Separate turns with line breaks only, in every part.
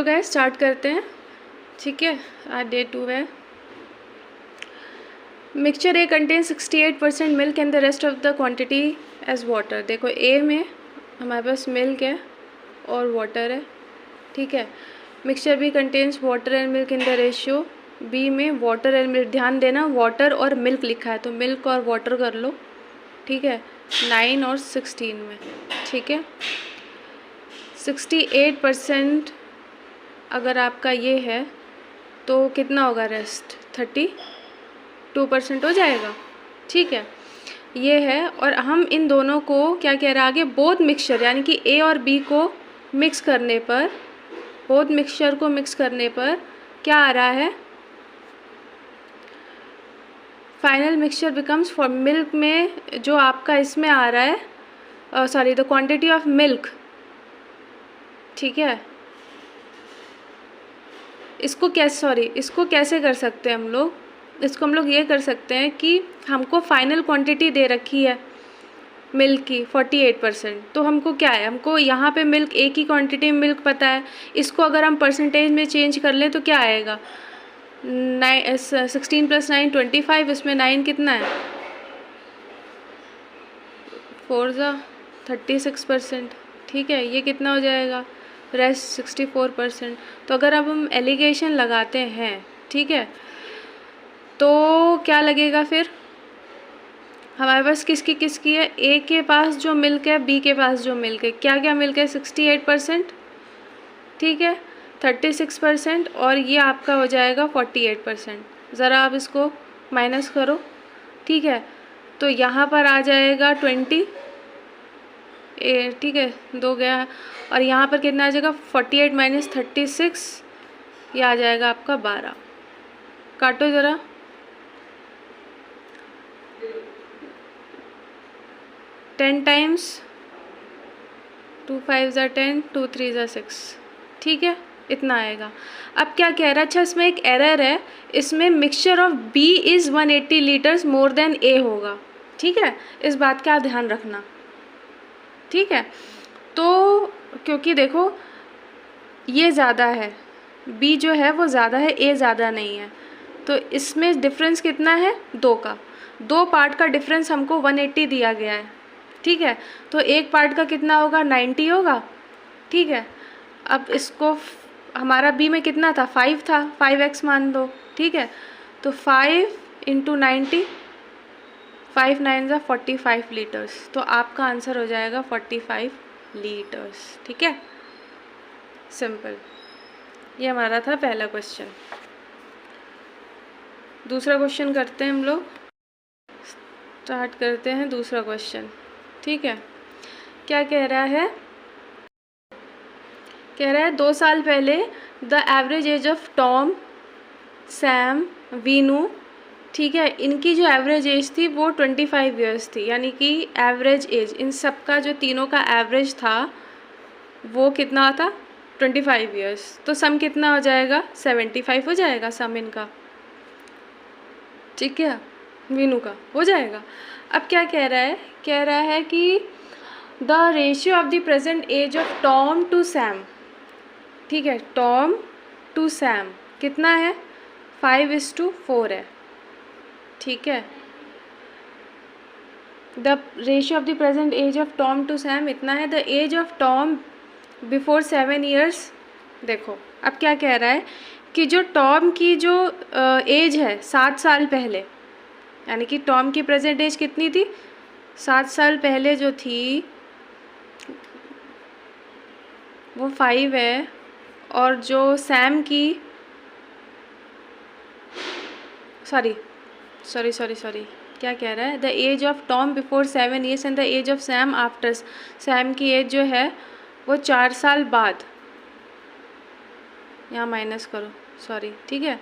Guys start करते हैं। ठीक है, आज डे 2 है। Mixture A contain 68% milk and the rest of the quantity as water. देखो ए में हमारे पास मिल्क है और वाटर है। ठीक है, mixture B contains water and milk in the ratio. B में वाटर एंड मिल्क, ध्यान देना वाटर और मिल्क लिखा है तो मिल्क और वाटर कर लो। ठीक है, 9 और 16 में। ठीक है, 68% अगर आपका ये है तो कितना होगा रेस्ट, 32% हो जाएगा। ठीक है, ये है। और हम इन दोनों को क्या कह रहा है आगे, बोथ मिक्सचर यानी कि ए और बी को मिक्स करने पर, बोथ मिक्सचर को मिक्स करने पर क्या आ रहा है, final mixture becomes for milk में जो आपका इसमें आ रहा है, sorry the quantity of milk. ठीक है, इसको कैसे कर सकते हैं हम लोग, इसको हम लोग ये कर सकते हैं कि हमको फाइनल क्वांटिटी दे रखी है मिल्क की 48%, तो हमको क्या है, हमको यहाँ पे मिल्क एक ही क्वांटिटी में मिल्क पता है। इसको अगर हम परसेंटेज में चेंज कर लें तो क्या आएगा, 16 + 9 25, इसमें 9 कितना है, 4 36%। ठीक है, ये कितना हो जाएगा, रेस्ट 64%। तो अगर अब हम एलिगेशन लगाते हैं, ठीक है, तो क्या लगेगा फिर हमारे पास किसकी है, ए के पास जो मिल्क है, बी के पास जो मिल्क है, क्या क्या मिल्क है, 68%। ठीक है, 36% और ये आपका हो जाएगा 48%। ज़रा आप इसको माइनस करो। ठीक है, तो यहाँ पर आ जाएगा 20, ठीक है 2 गया है, और यहाँ पर कितना आ जाएगा 48 - 36, ये आ जाएगा आपका 12। काटो ज़रा, टेन टाइम्स 2 × 5 = 10, 2 × 3 = 6। ठीक है, इतना आएगा। अब क्या कह रहा है, अच्छा इसमें एक एरर है, इसमें mixture of B is 180 litres more than A होगा। ठीक है, इस बात का ध्यान रखना। ठीक है, तो क्योंकि देखो ये ज़्यादा है, बी जो है वो ज़्यादा है, ए ज़्यादा नहीं है, तो इसमें डिफरेंस कितना है, 2 का, 2 पार्ट का डिफरेंस हमको 180 दिया गया है। ठीक है, तो एक पार्ट का कितना होगा, 90 होगा। ठीक है, अब इसको हमारा बी में कितना था, 5 था, 5x मान दो। ठीक है, तो 5 × 90, 5 × 9 = 45 लीटर्स। तो आपका आंसर हो जाएगा 45 लीटर्स। ठीक है, सिंपल। ये हमारा था पहला क्वेश्चन। दूसरा क्वेश्चन करते हैं हम लोग, स्टार्ट करते हैं दूसरा क्वेश्चन। ठीक है, क्या कह रहा है, 2 साल पहले the average age of Tom, Sam, Veenu, ठीक है, इनकी जो एवरेज एज थी वो 25 ईयर्स थी। यानी कि एवरेज एज इन सब का जो तीनों का एवरेज था वो कितना था, 25 ईयर्स। तो सम कितना हो जाएगा, 75 हो जाएगा सम इनका। ठीक है, वीनू का हो जाएगा। अब क्या कह रहा है कि the ratio of the present age of Tom to Sam. ठीक है, टॉम टू सैम कितना है, 5:4 है। ठीक है, the ratio of the present age of Tom to Sam इतना है। The age of Tom before 7 years. देखो अब क्या कह रहा है कि जो टॉम की जो एज है 7 साल पहले, यानी कि टॉम की प्रेजेंट एज कितनी थी, 7 साल पहले जो थी वो 5 है, और जो सैम की सॉरी क्या कह रहा है, the age of Tom before 7 years and the age of Sam after. Sam की एज जो है वो 4 साल बाद, यहाँ माइनस करो, सॉरी। ठीक है,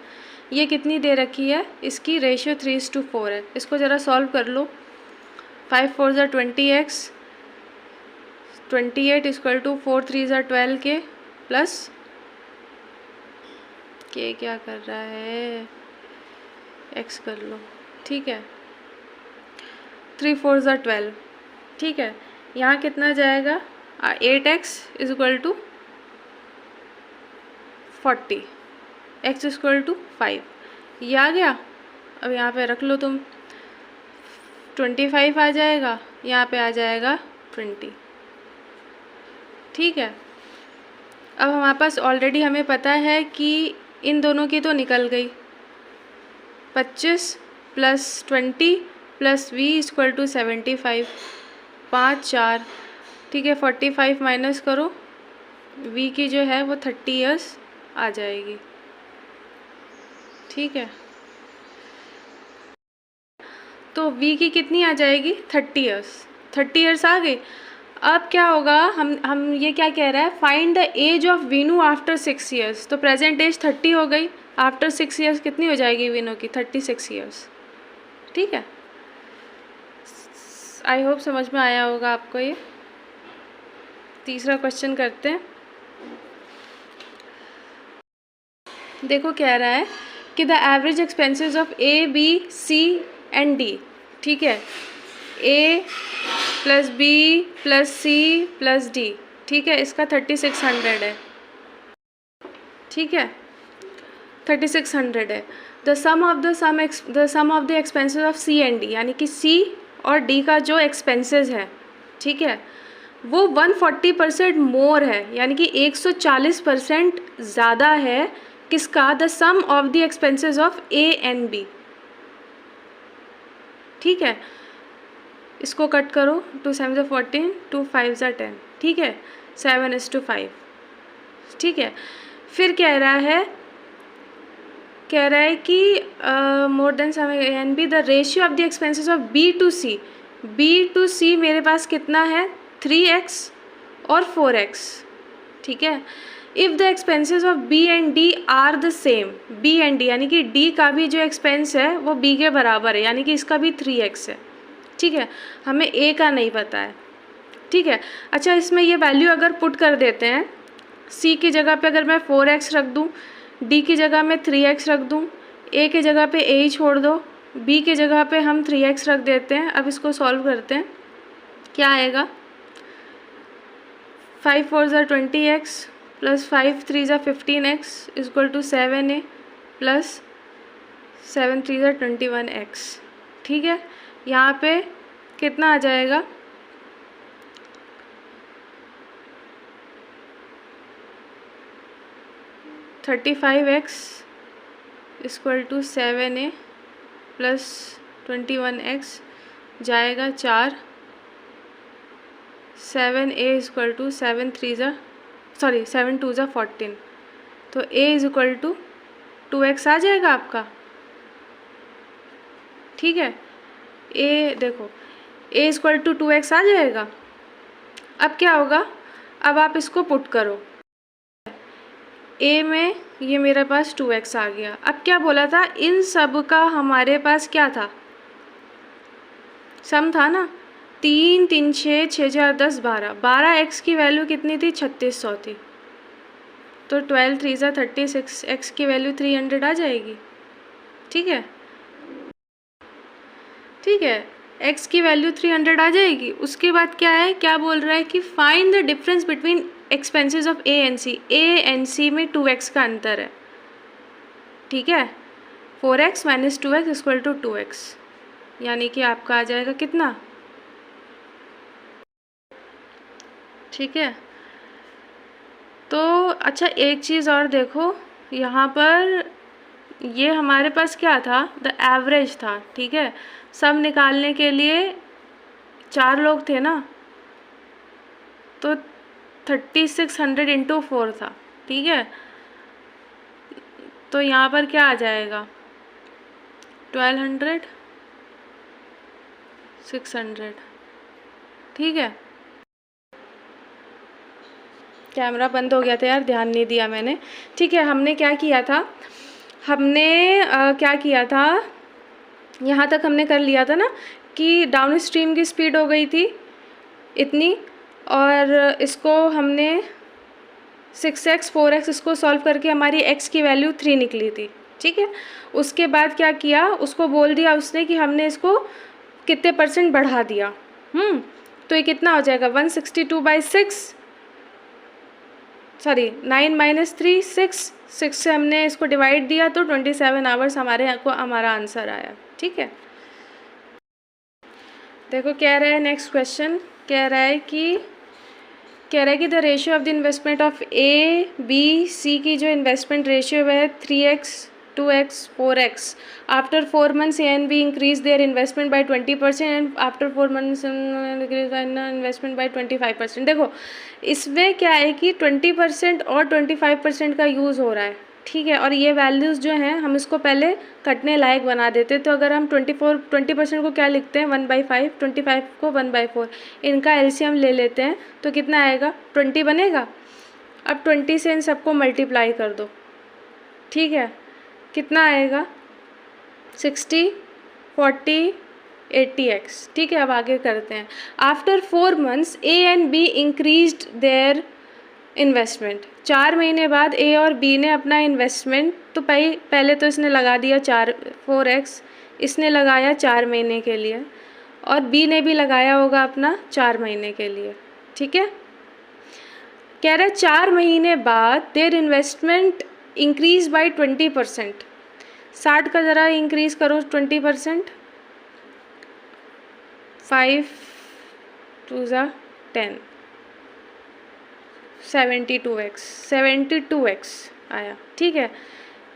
ये कितनी दे रखी है, इसकी रेशियो 3:4 है। इसको ज़रा सॉल्व कर लो। 5 × 4 = 20x, 28 = 4 × 3 = 12 के प्लस के, क्या कर रहा है, x कर लो। ठीक है, 3 × 4 = 12। ठीक है, यहाँ कितना जाएगा, 8x = 40, x इक्वल टू 5, ये आ गया। अब यहाँ पे रख लो तुम, 25 आ जाएगा, यहाँ पे आ जाएगा 20, ठीक है। अब हमारे पास ऑलरेडी हमें पता है कि इन दोनों की तो निकल गई, 25 + 20 + v इक्वल टू 75, 5 4, ठीक है। 45 माइनस करो, v की जो है वो 30 ईयर्स आ जाएगी, ठीक है। तो v की कितनी आ जाएगी, 30 ईयर्स, 30 ईयर्स आ गई। अब क्या होगा, हम ये क्या कह रहा है, find the age of Veenu after 6 years. तो प्रेजेंट एज 30 हो गई, आफ्टर 6 ईयर्स कितनी हो जाएगी वीनू की, 36 ईयर्स, ठीक है। आई होप समझ में आया होगा आपको ये। तीसरा क्वेश्चन करते हैं। देखो क्या रहा है कि the average expenses of A B C and D, ठीक है, ए + बी + सी + डी, ठीक है, इसका 3600 है, ठीक है, 3600 है। The sum of the expenses of C and D, यानी कि सी और डी का जो एक्सपेंसेस है, ठीक है, वो 140% मोर है, यानी कि 140% ज़्यादा है किसका, the sum of the expenses of A and B, ठीक है। इसको कट करो, 2 7 = 14, 2 5 = 10, ठीक है, 7:5, ठीक है। फिर कह रहा है कि more than sum and B, the ratio of the expenses of B to C मेरे पास कितना है, 3x और 4x, ठीक है। If the expenses of B and D are the same, B and D यानी कि डी का भी जो एक्सपेंस है वो बी के बराबर है, यानी कि इसका भी 3x है, ठीक है। हमें ए का नहीं पता है, ठीक है। अच्छा, इसमें ये वैल्यू अगर पुट कर देते हैं, सी की जगह पे अगर मैं 4x रख दूँ, डी की जगह में 3x रख दूँ, ए की जगह पे ए ही छोड़ दो, बी की जगह पे हम 3x रख देते हैं। अब इसको सॉल्व करते हैं, क्या आएगा, 5 4 = 20x + 5 3 = 15x equal to 7a + 7 3 = 21x, ठीक है। यहाँ पे कितना आ जाएगा, 35x equal to 7a + 21x जाएगा 4, 7a इक्वल टू 7 2 = 14, तो a इक्वल टू 2x आ जाएगा आपका, ठीक है। a देखो, a इक्वल टू 2x आ जाएगा। अब क्या होगा, अब आप इसको पुट करो, a में ये मेरे पास 2x आ गया। अब क्या बोला था, इन सब का हमारे पास क्या था, सम था ना, 3 3 6 6 4 10 12, 12x की वैल्यू कितनी थी, 3600 थी, तो 12 3 = 36, x की वैल्यू 300 आ जाएगी, ठीक है, ठीक है, x की वैल्यू 300 आ जाएगी। उसके बाद क्या है, क्या बोल रहा है कि find the difference between expenses of A and C में 2x का अंतर है, ठीक है, 4x - 2x = 2x, यानी कि आपका आ जाएगा कितना, ठीक है। तो अच्छा, एक चीज़ और देखो, यहाँ पर ये हमारे पास क्या था, द एवरेज था, ठीक है। सब निकालने के लिए 4 लोग थे ना, तो 3600 × 4 था, ठीक है। तो यहाँ पर क्या आ जाएगा, 1200 600, ठीक है। कैमरा बंद हो गया था यार, ध्यान नहीं दिया मैंने, ठीक है। हमने क्या किया था, क्या किया था, यहाँ तक हमने कर लिया था ना कि डाउन स्ट्रीम की स्पीड हो गई थी इतनी, और इसको हमने 6x 4x इसको सॉल्व करके हमारी x की वैल्यू 3 निकली थी, ठीक है। उसके बाद क्या किया, उसको बोल दिया उसने कि हमने इसको कितने % बढ़ा दिया, तो ये कितना हो जाएगा, 162/6 सॉरी 9 माइनस 3 6, 6 से हमने इसको डिवाइड दिया तो 27 आवर्स हमारा आंसर आया। ठीक है, देखो कह रहा है नेक्स्ट क्वेश्चन, कह रहा है कि the ratio of the investment of A B C की जो इन्वेस्टमेंट रेशियो है 3x 2x 4x after 4 months A and B increase their investment by 20% and after 4 months increase investment by 25%। देखो इसमें क्या है कि 20% और 25% का यूज़ हो रहा है। ठीक है, और ये वैल्यूज़ जो हैं हम इसको पहले कटने लायक बना देते। तो अगर हम 20% को क्या लिखते हैं 1/5, 25 को 1/4, इनका एलसीएम ले लेते हैं तो कितना आएगा 20 बनेगा। अब 20 से इन सबको मल्टीप्लाई कर दो। ठीक है, कितना आएगा 60 40 80x। ठीक है, अब आगे करते हैं। After 4 months A and be increased their investment. 4 महीने बाद ए और बी ने अपना इन्वेस्टमेंट तो पहले तो इसने लगा दिया 4x, इसने लगाया 4 महीने के लिए और बी ने भी लगाया होगा अपना 4 महीने के लिए। ठीक है, कह रहा है 4 महीने बाद देयर इन्वेस्टमेंट इंक्रीज बाय 20%। 60 का ज़रा इंक्रीज़ करो 20%, 5 2 ज़ा 10, 72x आया। ठीक है,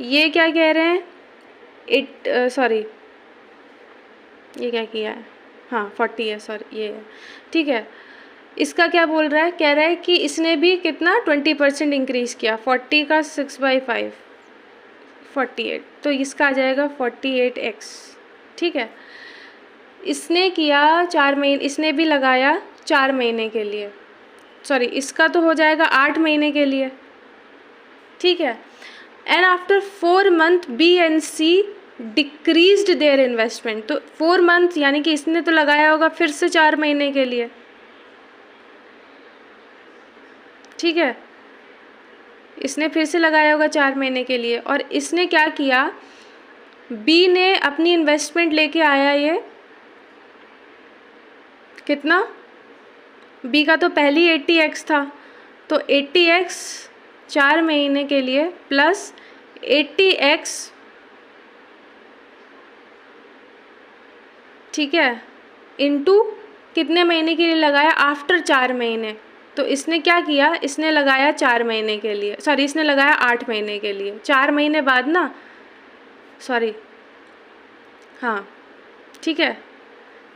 ये क्या कह रहे हैं ये क्या किया है, हाँ 40 है, सॉरी ये है। ठीक है, इसका क्या बोल रहा है, कह रहा है कि इसने भी कितना 20% इंक्रीज़ किया। 40 का 6/5 48, तो इसका आ जाएगा 48x। ठीक है, इसने किया 4 महीने, इसने भी लगाया 4 महीने के लिए, सॉरी इसका तो हो जाएगा 8 महीने के लिए। ठीक है, and after 4 month B and C decreased their investment. तो 4 मंथ यानी कि इसने तो लगाया होगा फिर से 4 महीने के लिए। ठीक है, इसने फिर से लगाया होगा 4 महीने के लिए और इसने क्या किया, बी ने अपनी इन्वेस्टमेंट लेके आया ये कितना, बी का तो पहली 80x था तो 80x 4 महीने के लिए प्लस 80x, ठीक है, इनटू कितने महीने के लिए लगाया, आफ्टर 4 महीने। तो इसने क्या किया, इसने लगाया 4 महीने के लिए, सॉरी इसने लगाया 8 महीने के लिए, 4 महीने बाद ना, सॉरी हाँ ठीक है,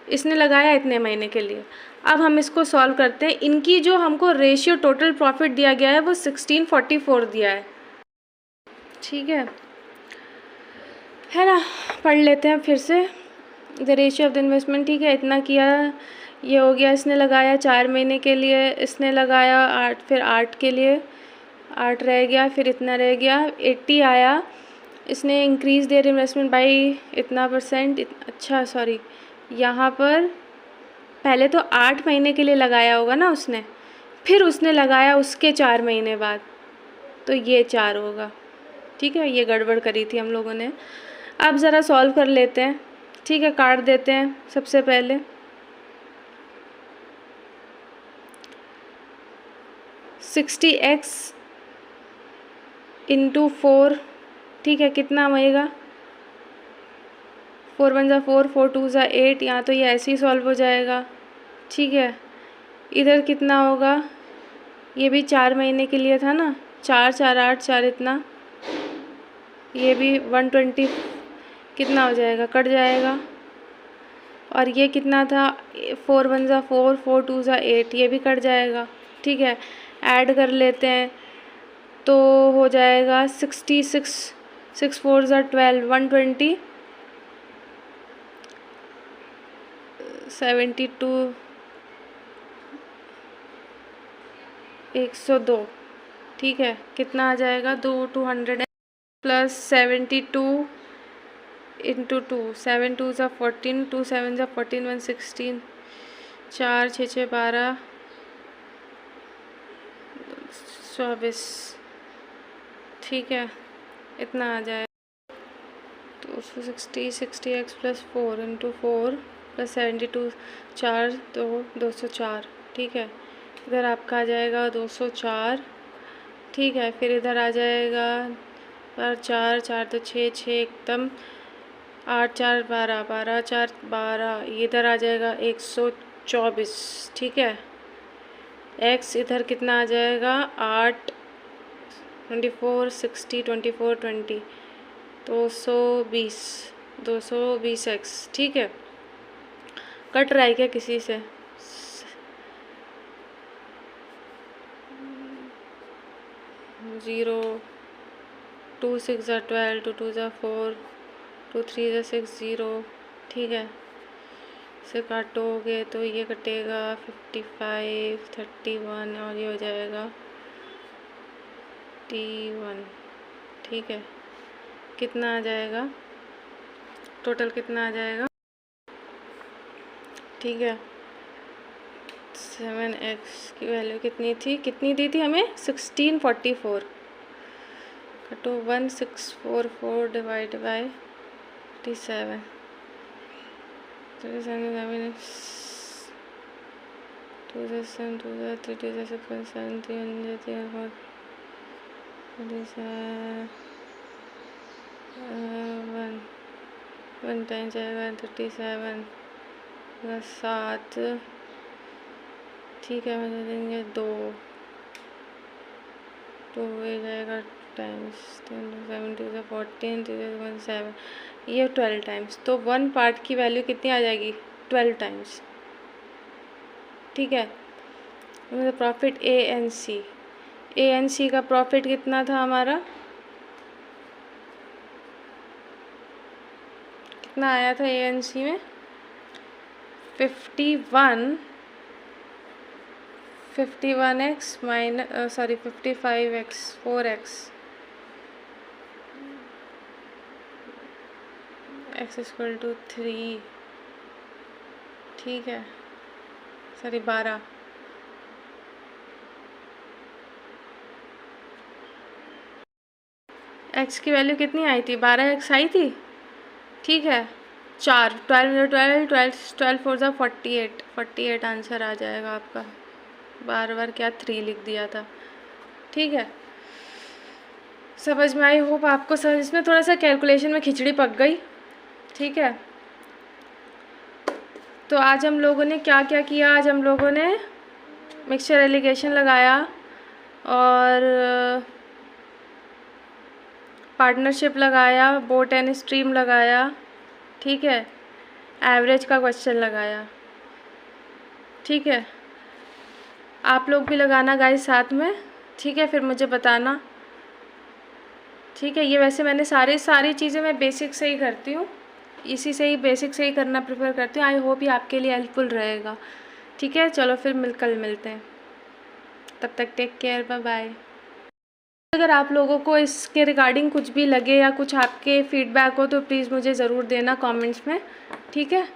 इसने लगाया इतने महीने के लिए। अब हम इसको सॉल्व करते हैं। इनकी जो हमको रेशियो टोटल प्रॉफिट दिया गया है वो 1644 दिया है। ठीक है ना, पढ़ लेते हैं फिर से। The ratio of the investment, ठीक है, इतना किया, ये हो गया, इसने लगाया 4 महीने के लिए, इसने लगाया 8, फिर 8 के लिए 8 रह गया, फिर इतना रह गया 80 आया, इसने इंक्रीज़ देयर इन्वेस्टमेंट बाई इतना परसेंट। अच्छा सॉरी, यहाँ पर पहले तो 8 महीने के लिए लगाया होगा ना उसने, फिर उसने लगाया उसके 4 महीने बाद, तो ये 4 होगा। ठीक है, ये गड़बड़ करी थी हम लोगों ने। अब ज़रा सॉल्व कर लेते हैं। ठीक है, काट देते हैं सबसे पहले। सिक्सटी एक्स इंटू 4, ठीक है, कितना होएगा, 4 1 ज़ा 4, 4 2 ज़ा 8, यहाँ तो ये ऐसे ही सॉल्व हो जाएगा। ठीक है, इधर कितना होगा, ये भी 4 महीने के लिए था ना, 4 4 8 4 इतना, ये भी 120 कितना हो जाएगा, कट जाएगा। और ये कितना था, 4 1 ज़ा 4, 4 2 ज़ा 8, ये भी कट जाएगा। ठीक है, ऐड कर लेते हैं तो हो जाएगा 66, 6 4 ज़ा 12, 120, 72, 102। ठीक है, कितना आ जाएगा, 200 प्लस 72 इंटू 2, 7 2 ज़ा 14, 2 7 ज़ा 14, 116, 4 6 6 12, 24। ठीक है, इतना आ जाए 260 एक्स प्लस 4 इंटू 4 प्लस 72, 4 2 204। ठीक है, इधर आपका आ जाएगा 204 ठीक है, फिर इधर आ जाएगा पर 4 4 तो 6 6 एकदम 8 4 12 12 4 12, इधर आ जाएगा 124। ठीक है, x इधर कितना आ जाएगा 8 24 60 24 20 220 220x। ठीक है, कट रहा है क्या किसी से? 0 2 6 12 2 2 4 2 3 6 0। ठीक है, इसे काटोगे तो ये कटेगा 55 31 और ये हो जाएगा T1। ठीक है, कितना आ जाएगा टोटल, कितना आ जाएगा? ठीक है, 7x की वैल्यू कितनी दी थी हमें? 1644। कटो 1644 डिवाइड बाय 57 1 टाइम जाएगा 37 7। ठीक है, मुझे देंगे 2 हो जाएगा टाइम्स 7 2 14 2 7, ये 12 टाइम्स। तो 1 पार्ट की वैल्यू कितनी आ जाएगी? 12 टाइम्स। ठीक है, मतलब प्रॉफिट ए एन सी का प्रॉफिट कितना था हमारा? कितना आया था ए एन सी में? 51x minus 55x 4x x equal to 3। ठीक है, 12। x की वैल्यू कितनी आई थी? 12x आई थी। ठीक है, 4 12 12 12 12 4 ज़ा 48 आंसर आ जाएगा आपका। बार क्या 3 लिख दिया था। ठीक है, समझ में आई? होप आपको समझ, इसमें थोड़ा सा कैलकुलेशन में खिचड़ी पक गई। ठीक है, तो आज हम लोगों ने क्या क्या किया? आज हम लोगों ने मिक्सचर एलिगेशन लगाया और पार्टनरशिप लगाया, बोट एंड स्ट्रीम लगाया। ठीक है, एवरेज का क्वेश्चन लगाया। ठीक है, आप लोग भी लगाना गाइस साथ में। ठीक है, फिर मुझे बताना। ठीक है, ये वैसे मैंने सारी चीज़ें मैं बेसिक से ही करती हूँ, इसी से ही बेसिक से ही करना प्रेफर करती हूँ। आई होप ये आपके लिए हेल्पफुल रहेगा। ठीक है, चलो फिर कल मिलते हैं, तब तक टेक केयर, बाय बाय। अगर आप लोगों को इसके रिगार्डिंग कुछ भी लगे या कुछ आपके फीडबैक हो तो प्लीज़ मुझे ज़रूर देना कमेंट्स में। ठीक है।